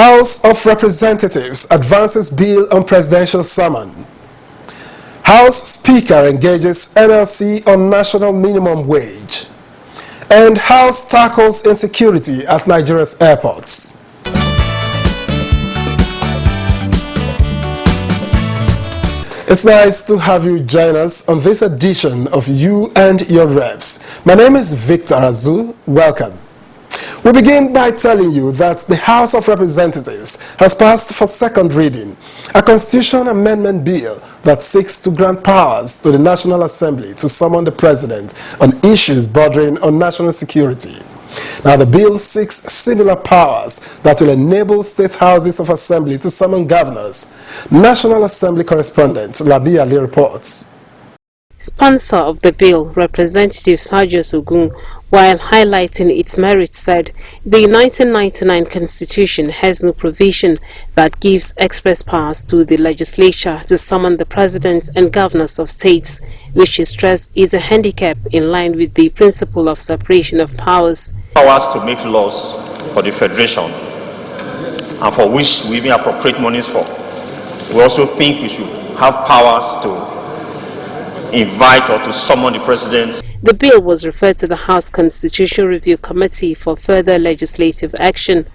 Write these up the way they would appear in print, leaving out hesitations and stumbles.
House of Representatives advances bill on presidential summon. House Speaker engages NLC on national minimum wage. And House tackles insecurity at Nigeria's airports. It's nice to have you join us on this edition of You and Your Reps. My name is Victor Azu. Welcome. We begin by telling you that the House of Representatives has passed for second reading a constitution amendment bill that seeks to grant powers to the National Assembly to summon the President on issues bordering on national security. Now, the bill seeks similar powers that will enable state houses of assembly to summon governors. National Assembly correspondent Labi Ali reports. Sponsor of the bill, Representative Sergius Ogun, while highlighting its merits, said the 1999 Constitution has no provision that gives express powers to the legislature to summon the presidents and governors of states, which he stressed is a handicap in line with the principle of separation of powers. Powers to make laws for the federation and for which we even appropriate monies for. We also think we should have powers to invite or to summon the president. The bill was referred to the House Constitutional Review Committee for further legislative action.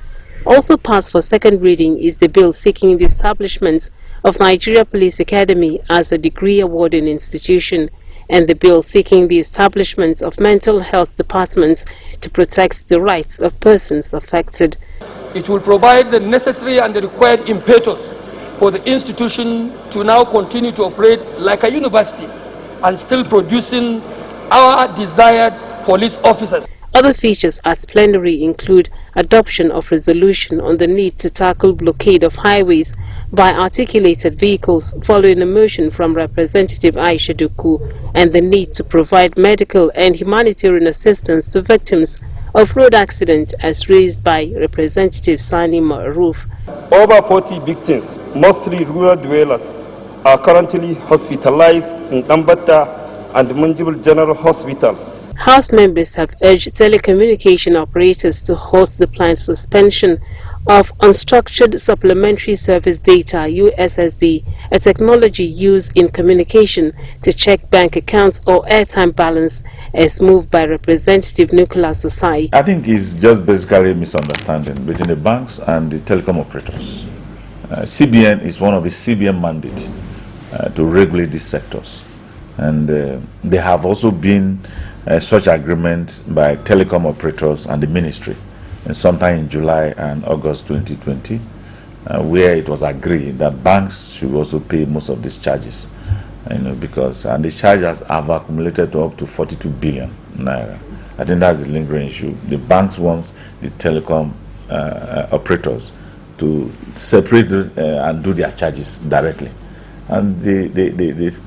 Also passed for second reading is the bill seeking the establishment of Nigeria Police Academy as a degree awarding institution, and the bill seeking the establishment of mental health departments to protect the rights of persons affected. It will provide the necessary and the required impetus for the institution to now continue to operate like a university and still producing our desired police officers. Other features at plenary include adoption of resolution on the need to tackle blockade of highways by articulated vehicles following a motion from Representative Aisha Duku, and the need to provide medical and humanitarian assistance to victims of road accidents as raised by Representative Sani Maruf. Over 40 victims, mostly rural dwellers, are currently hospitalized in Ambata and Munjibul General Hospitals. House members have urged telecommunication operators to halt the planned suspension of unstructured supplementary service data (USSD), a technology used in communication to check bank accounts or airtime balance, as moved by Representative Nicholas Osai. I think it's just basically a misunderstanding between the banks and the telecom operators. CBN is one of the CBN mandate to regulate these sectors. And there have also been such agreement by telecom operators and the ministry, sometime in July and August 2020, where it was agreed that banks should also pay most of these charges, because the charges have accumulated to up to 42 billion naira. I think that's the lingering issue. The banks want the telecom operators to separate and do their charges directly. And the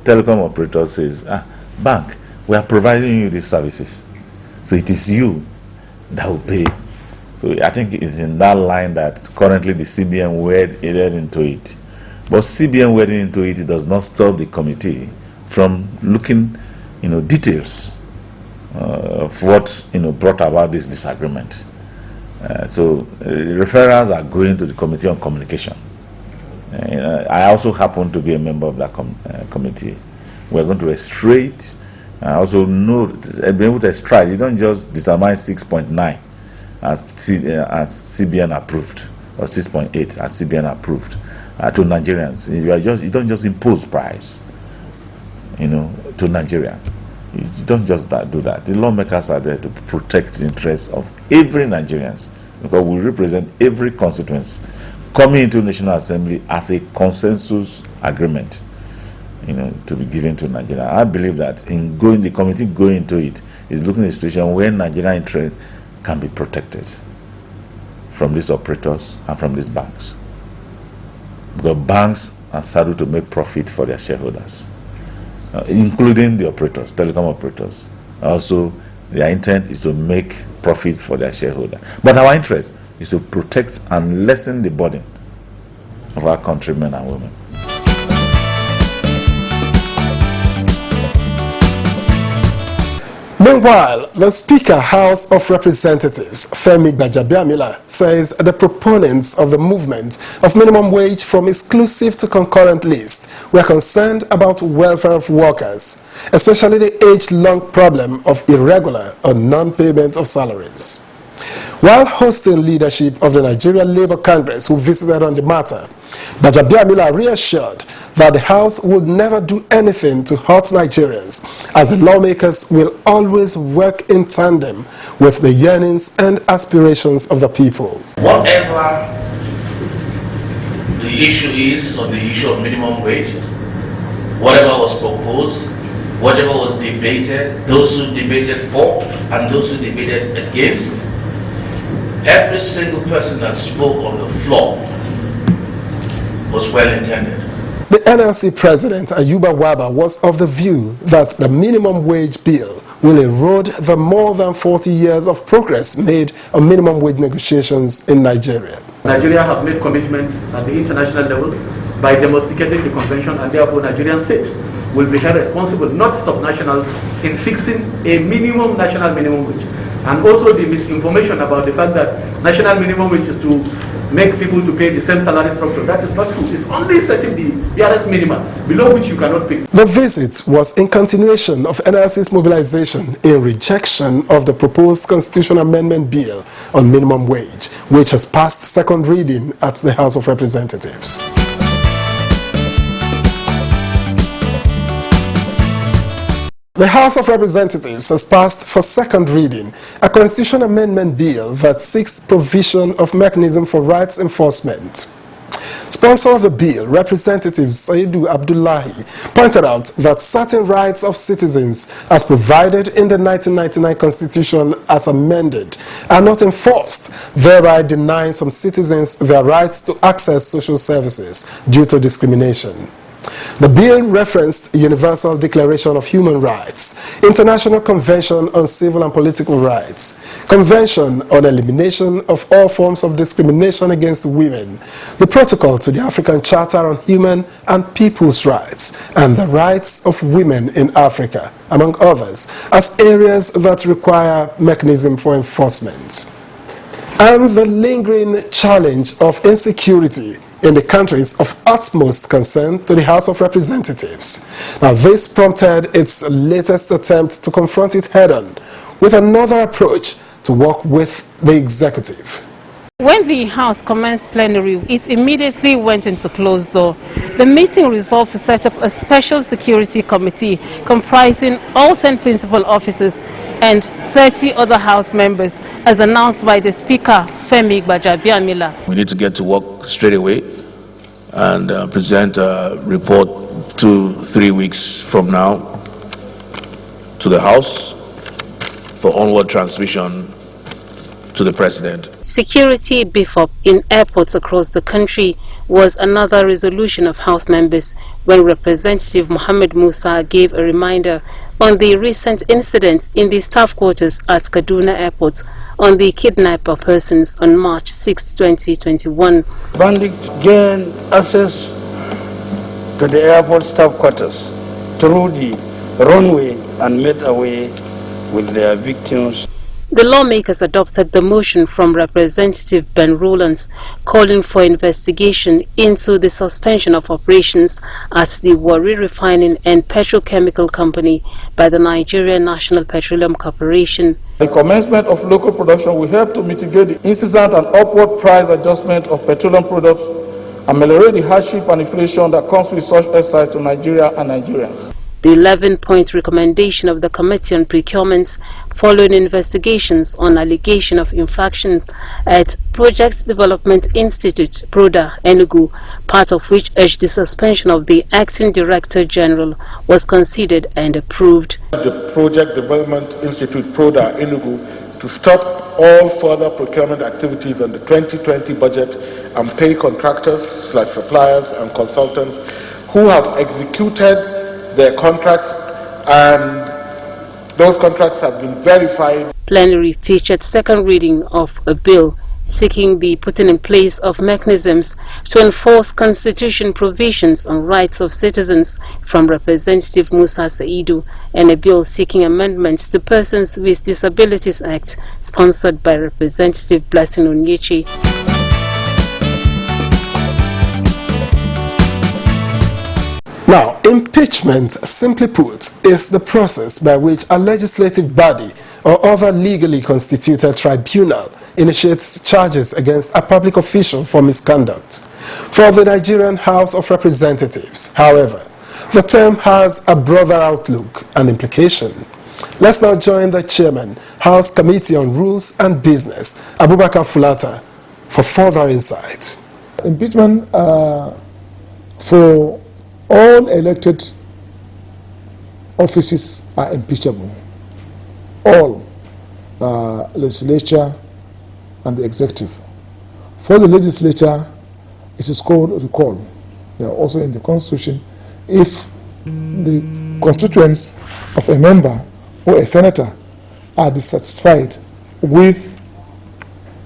telecom operator says, bank, we are providing you these services, so it is you that will pay. So I think it's in that line that currently the CBN waded into it. But CBN wading into it does not stop the committee from looking, details of what brought about this disagreement. So referrals are going to the Committee on Communication. I also happen to be a member of that committee. We're going to extract. I also know, be able to extract. You don't just determine 6.9 as CBN approved, or 6.8 as CBN approved to Nigerians. You don't just impose price, to Nigeria. You don't just do that. The lawmakers are there to protect the interests of every Nigerians, because we represent every constituency coming into National Assembly as a consensus agreement, to be given to Nigeria. I believe that the committee going into it is looking at a situation where Nigerian interests can be protected from these operators and from these banks. Because banks are saddled to make profit for their shareholders, including the operators, telecom operators. Also, their intent is to make profits for their shareholders. But our interest is to protect and lessen the burden of our countrymen and women. Meanwhile, the Speaker, House of Representatives, Femi Gbajabiamila, says the proponents of the movement of minimum wage from exclusive to concurrent list were concerned about welfare of workers, especially the age-long problem of irregular or non-payment of salaries. While hosting leadership of the Nigerian Labour Congress who visited on the matter, Gbajabiamila reassured that the House would never do anything to hurt Nigerians, as the lawmakers will always work in tandem with the yearnings and aspirations of the people. Whatever the issue is on the issue of minimum wage, whatever was proposed, whatever was debated, those who debated for and those who debated against, every single person that spoke on the floor was well intended. The NLC President, Ayuba Waba, was of the view that the minimum wage bill will erode the more than 40 years of progress made on minimum wage negotiations in Nigeria. Nigeria have made commitments at the international level by domesticating the convention, and therefore Nigerian states will be held responsible, not subnationals, in fixing a minimum national minimum wage. And also the misinformation about the fact that national minimum wage is to make people to pay the same salary structure. That is not true. It's only setting the barest minimum below which you cannot pay. The visit was in continuation of NLC's mobilization in rejection of the proposed constitutional amendment bill on minimum wage, which has passed second reading at the House of Representatives. The House of Representatives has passed for second reading a constitutional amendment bill that seeks provision of mechanism for rights enforcement. Sponsor of the bill, Representative Saidu Abdullahi, pointed out that certain rights of citizens as provided in the 1999 Constitution as amended are not enforced, thereby denying some citizens their rights to access social services due to discrimination. The bill referenced Universal Declaration of Human Rights, International Convention on Civil and Political Rights, Convention on Elimination of All Forms of Discrimination Against Women, the Protocol to the African Charter on Human and People's Rights, and the Rights of Women in Africa, among others, as areas that require mechanism for enforcement. And the lingering challenge of insecurity in the country is of utmost concern to the House of Representatives. Now, this prompted its latest attempt to confront it head-on with another approach to work with the executive. When the House commenced plenary, it immediately went into closed door. The meeting resolved to set up a special security committee comprising all 10 principal officers and 30 other House members, as announced by the Speaker, Femi Gbajabiamila. We need to get to work straight away and present a report 2-3 weeks from now to the House for onward transmission to the President. Security beef up in airports across the country was another resolution of House members when Representative Mohammed Musa gave a reminder on the recent incident in the staff quarters at Kaduna Airport on the kidnap of persons on March 6, 2021. Bandits gained access to the airport staff quarters through the runway and made away with their victims. The lawmakers adopted the motion from Representative Ben Rowlands calling for investigation into the suspension of operations at the Warri Refining and Petrochemical Company by the Nigerian National Petroleum Corporation. The commencement of local production will help to mitigate the incessant and upward price adjustment of petroleum products, ameliorate the hardship and inflation that comes with such exercise to Nigeria and Nigerians. The 11-point recommendation of the Committee on Procurements following investigations on allegation of infraction at Project Development Institute, PRODA, Enugu, part of which urged the suspension of the Acting Director General, was considered and approved. The Project Development Institute, PRODA, Enugu, to stop all further procurement activities on the 2020 budget and pay contractors, suppliers and consultants who have executed their contracts, and those contracts have been verified. Plenary featured second reading of a bill seeking the putting in place of mechanisms to enforce constitution provisions on rights of citizens from Representative Musa Saidu, and a bill seeking amendments to Persons with Disabilities Act sponsored by Representative Blessing Onyechi. Now, impeachment, simply put, is the process by which a legislative body or other legally constituted tribunal initiates charges against a public official for misconduct. For the Nigerian House of Representatives, however, the term has a broader outlook and implication. Let's now join the chairman, House Committee on Rules and Business, Abubakar Fulata, for further insight. Impeachment for all elected offices are impeachable. All legislature and the executive. For the legislature, it is called recall. They are also in the Constitution. If the constituents of a member or a senator are dissatisfied with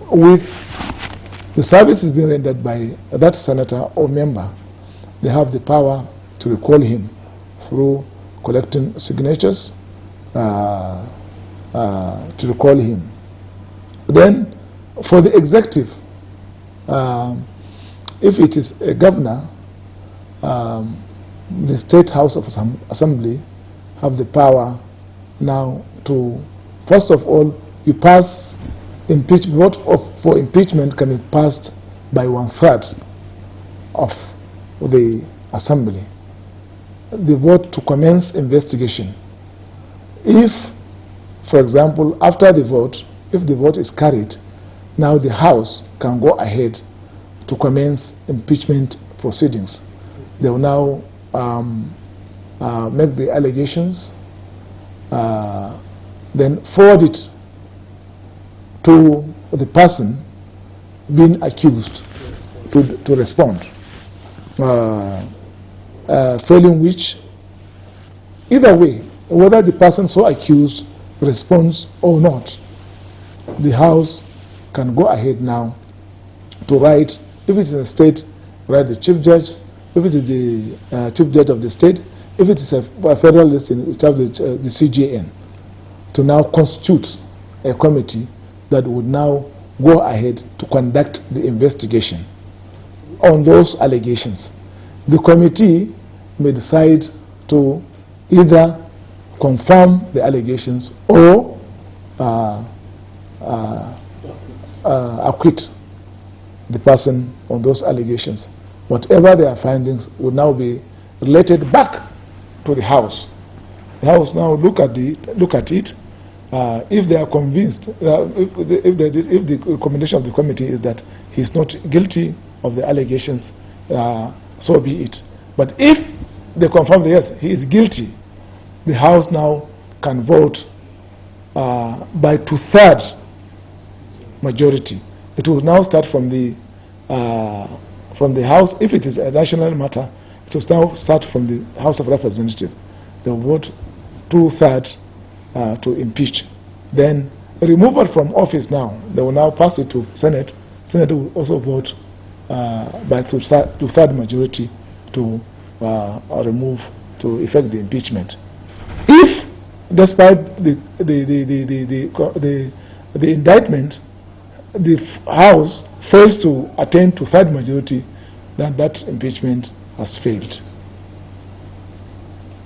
the services being rendered by that senator or member, they have the power to recall him through collecting signatures to recall him. Then, for the executive, if it is a governor, the State House of Assembly have the power now to, first of all, you pass vote for impeachment can be passed by 1/3 of the Assembly. The vote to commence investigation. If, for example, after the vote, if the vote is carried, now the House can go ahead to commence impeachment proceedings. They will now make the allegations, then forward it to the person being accused to respond. Failing which, either way, whether the person so accused responds or not, the House can go ahead now to write, if it's in a state, write the chief judge. If it is the chief judge of the state, if it is a federal listing, it have the CJN, to now constitute a committee that would now go ahead to conduct the investigation on those allegations. The committee may decide to either confirm the allegations or acquit the person on those allegations. Whatever their findings will now be related back to the House. The House now look at it. If they are convinced, if the recommendation of the committee is that he is not guilty of the allegations, so be it. But if they confirm that yes, he is guilty, the House now can vote by 2/3 majority. It will now start from the House. If it is a national matter, it will now start from the House of Representatives. They will vote 2/3 to impeach. Then removal from office now, they will now pass it to Senate. Senate will also vote by 2/3 majority to remove, to effect the impeachment. If, despite the indictment, the House fails to attain 2/3 majority, then that impeachment has failed.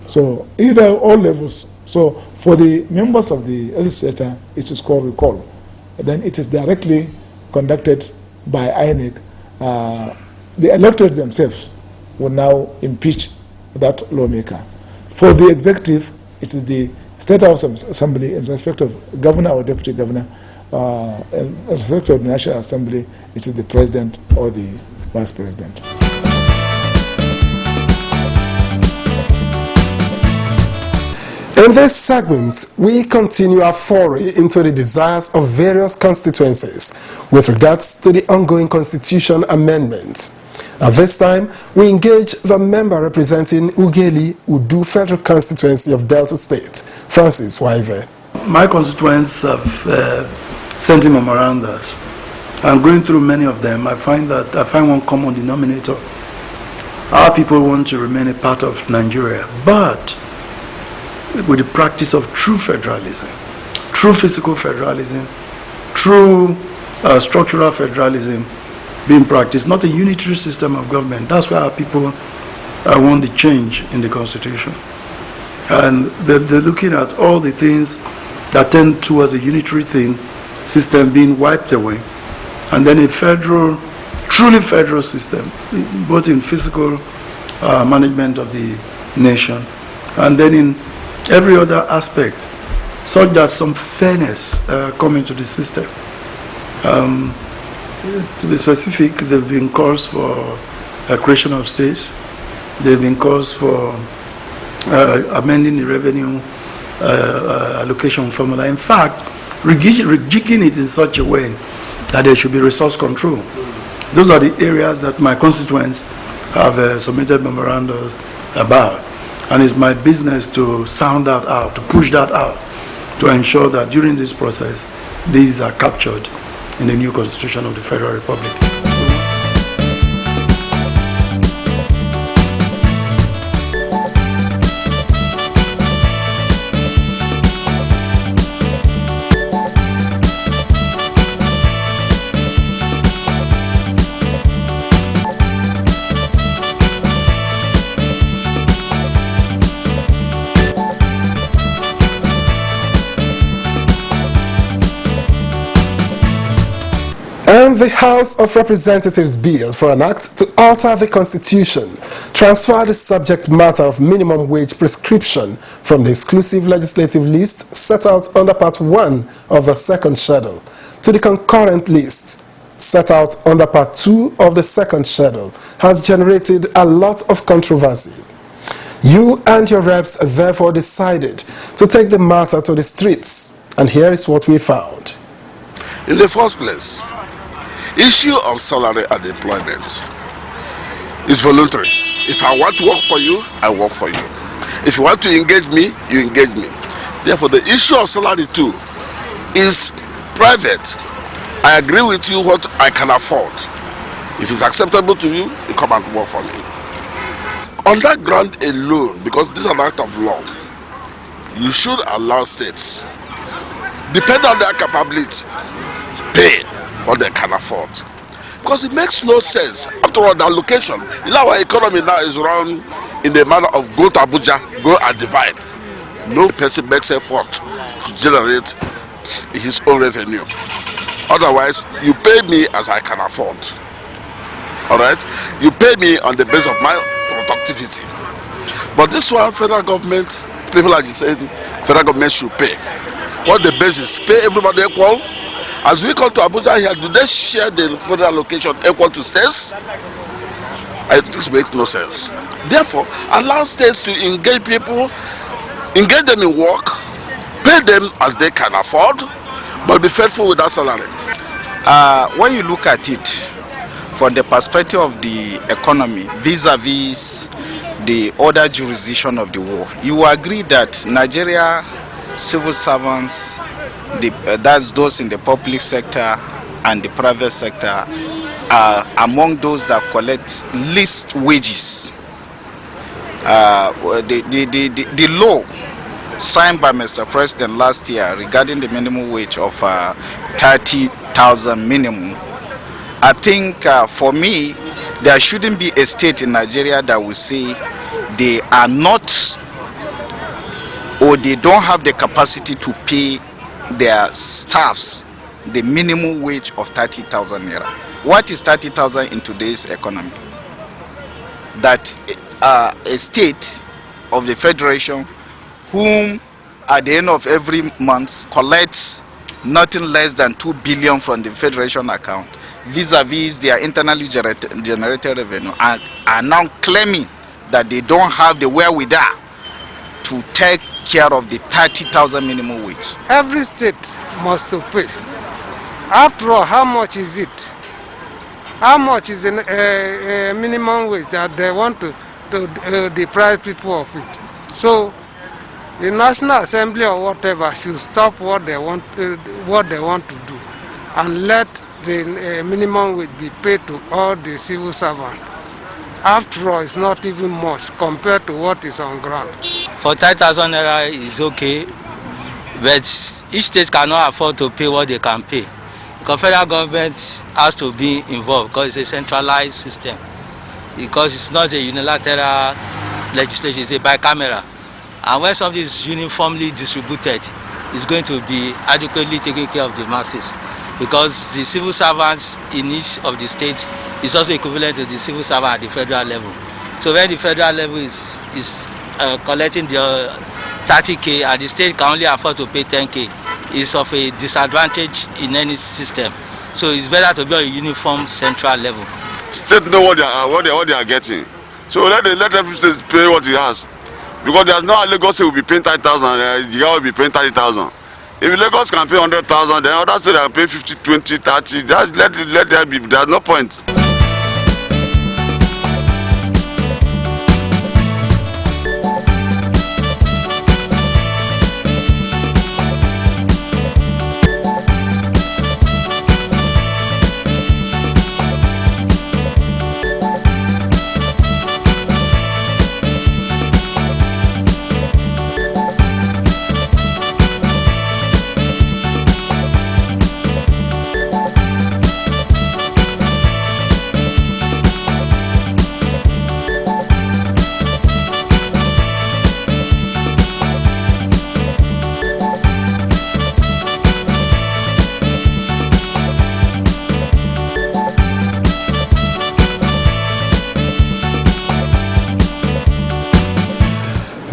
So either all levels. So for the members of the legislature, it is called recall. Then it is directly conducted by INEC. The electorate themselves will now impeach that lawmaker. For the executive, it is the State House of Assembly in respect of governor or deputy governor. In respect of the National Assembly, it is the president or the vice president. In this segment, we continue our foray into the desires of various constituencies with regards to the ongoing constitution amendment. At this time, we engage the member representing Ugeli Udu Federal Constituency of Delta State, Francis Waive. My constituents have sent in memorandums And going through many of them, I find one common denominator. Our people want to remain a part of Nigeria, but with the practice of true federalism, true physical federalism, true structural federalism being practiced, not a unitary system of government. That's why our people want the change in the constitution. And they're looking at all the things that tend towards a unitary system being wiped away, and then a federal, truly federal system, both in physical management of the nation, and then in every other aspect, such that some fairness come into the system. To be specific, there have been calls for creation of states. There have been calls for amending the revenue allocation formula. In fact, rejigging it in such a way that there should be resource control. Those are the areas that my constituents have submitted memoranda about. And it's my business to sound that out, to push that out, to ensure that during this process, these are captured in the new Constitution of the Federal Republic. And the House of Representatives bill for an act to alter the Constitution transferred the subject matter of minimum wage prescription from the exclusive legislative list set out under Part 1 of the second schedule to the concurrent list set out under Part 2 of the second schedule has generated a lot of controversy. You and your reps therefore decided to take the matter to the streets, and here is what we found. In the first place, issue of salary and employment is voluntary. If I want to work for you, I work for you. If you want to engage me, you engage me. Therefore, the issue of salary too is private. I agree with you what I can afford. If it's acceptable to you, you come and work for me. On that ground alone, because this is an act of law, you should allow states, depending on their capability, pay what they can afford. Because it makes no sense. After all, the allocation, you know, our economy now is run in the manner of go to Abuja, go and divide. No person makes effort to generate his own revenue. Otherwise, you pay me as I can afford. All right? You pay me on the basis of my productivity. But this one, federal government, people are saying federal government should pay. What the basis? Pay everybody equal? As we come to Abuja here, do they share the federal allocation equal to states? It makes no sense. Therefore, allow states to engage people, engage them in work, pay them as they can afford, but be faithful with that salary. When you look at it from the perspective of the economy vis-a-vis the other jurisdiction of the world, you agree that Nigeria civil servants, that's those in the public sector and the private sector, are among those that collect least wages. The law signed by Mr. President last year regarding the minimum wage of 30,000 minimum, I think for me, there shouldn't be a state in Nigeria that will say they are not or they don't have the capacity to pay their staffs the minimum wage of 30,000 naira. What is 30,000 in today's economy? That a state of the federation, whom at the end of every month collects nothing less than 2 billion from the federation account, vis-a-vis their internally generated revenue, are now claiming that they don't have the wherewithal to take care of the 30,000 minimum wage. Every state must pay. After all, how much is it? How much is a minimum wage that they want to deprive people of it? So the National Assembly or whatever should stop what they want to do and let the minimum wage be paid to all the civil servants. After all, it's not even much compared to what is on ground. For 30,000 naira is okay, but each state cannot afford to pay what they can pay. The federal government has to be involved because it's a centralized system. Because it's not a unilateral legislation, it's a bicameral. And when something is uniformly distributed, it's going to be adequately taking care of the masses. Because the civil servants in each of the states is also equivalent to the civil servant at the federal level. So when the federal level is collecting the 30K and the state can only afford to pay 10K, it's of a disadvantage in any system. So it's better to be on a uniform central level. State know what they are getting. So let every state pay what he has. Because there's no Lagos will be paying 30,000, Jigawa will be paying 30,000. If Lagos can pay 100,000, then other states can pay 50, 20, 30. Let that be. There's no point.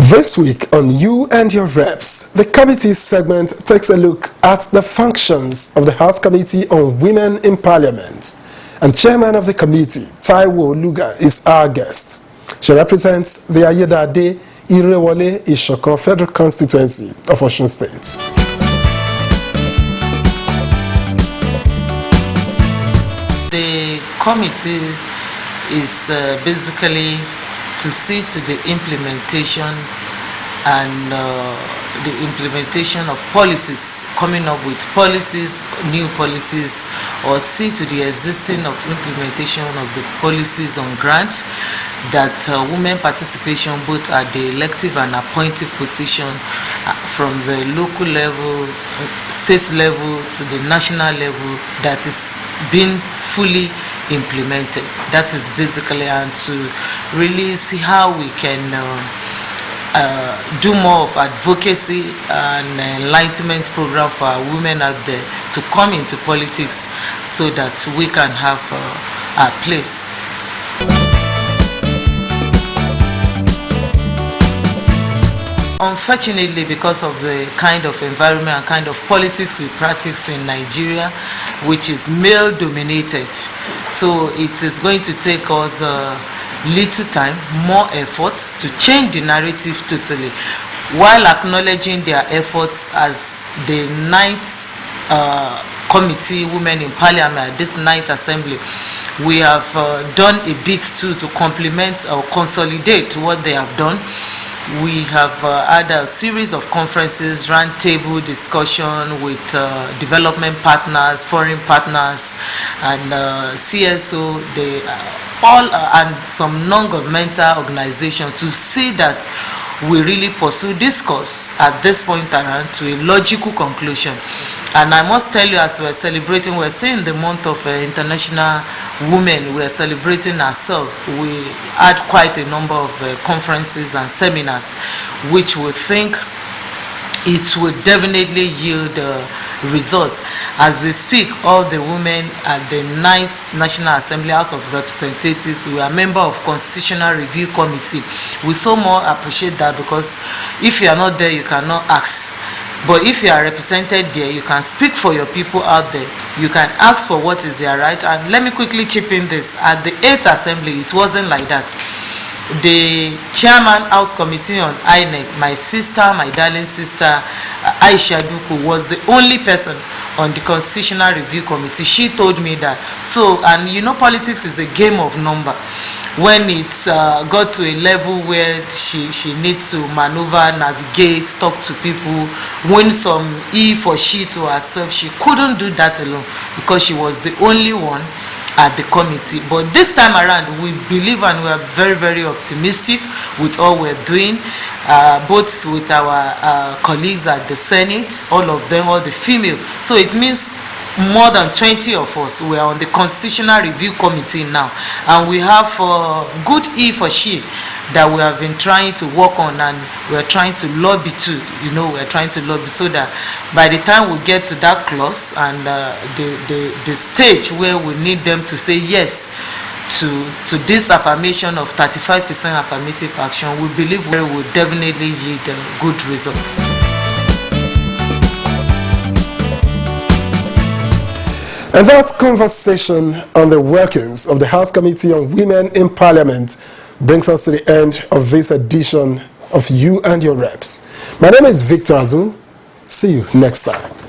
This week on You and Your Reps, the committee segment takes a look at the functions of the House Committee on Women in Parliament. And Chairman of the committee, Taiwo Luga, is our guest. She represents the Ayedade Irewole Ishokan Federal Constituency of Osun State. The committee is basically to see to the implementation and the implementation of policies, coming up with policies, new policies, or see to the existing of implementation of the policies on grant that women participation both at the elective and appointive position from the local level, state level to the national level that is being fully implemented. That is basically, and to really see how we can do more of advocacy and enlightenment program for our women out there to come into politics so that we can have our place. Unfortunately, because of the kind of environment and kind of politics we practice in Nigeria, which is male dominated, so it is going to take us little time, more efforts to change the narrative totally, while acknowledging their efforts as the 9th committee, Women in Parliament, this 9th assembly. We have done a bit too to complement or consolidate what they have done. We have had a series of conferences, round table discussion with development partners, foreign partners, and CSO, all and some non-governmental organizations to see that we really pursue discourse at this point around to a logical conclusion. And I must tell you, as we're celebrating, we're saying the month of International Women, we're celebrating ourselves. We had quite a number of conferences and seminars, which we think it will definitely yield results. As we speak, all the women at the 9th National Assembly House of Representatives, we are member of Constitutional Review Committee. We so more appreciate that, because if you are not there, you cannot ask. But if you are represented there, you can speak for your people out there. You can ask for what is their right. And let me quickly chip in this. At the 8th Assembly, it wasn't like that. The Chairman House Committee on INEC, my sister, my darling sister, Aisha Duku, was the only person on the Constitutional Review Committee, she told me that, so, and you know, politics is a game of number. When it got to a level where she needs to maneuver, navigate, talk to people, win some E for she to herself, she couldn't do that alone because she was the only one at the committee. But this time around, we believe and we are very, very optimistic with all we're doing, both with our colleagues at the Senate, all of them, all the female. So it means more than 20 of us. We are on the Constitutional Review Committee now, and we have good E for she that we have been trying to work on, and we are trying to lobby too. You know, we are trying to lobby so that by the time we get to that clause and the stage where we need them to say yes to this affirmation of 35% affirmative action, we believe we will definitely yield a good result. And that conversation on the workings of the House Committee on Women in Parliament brings us to the end of this edition of You and Your Reps. My name is Victor Azu. See you next time.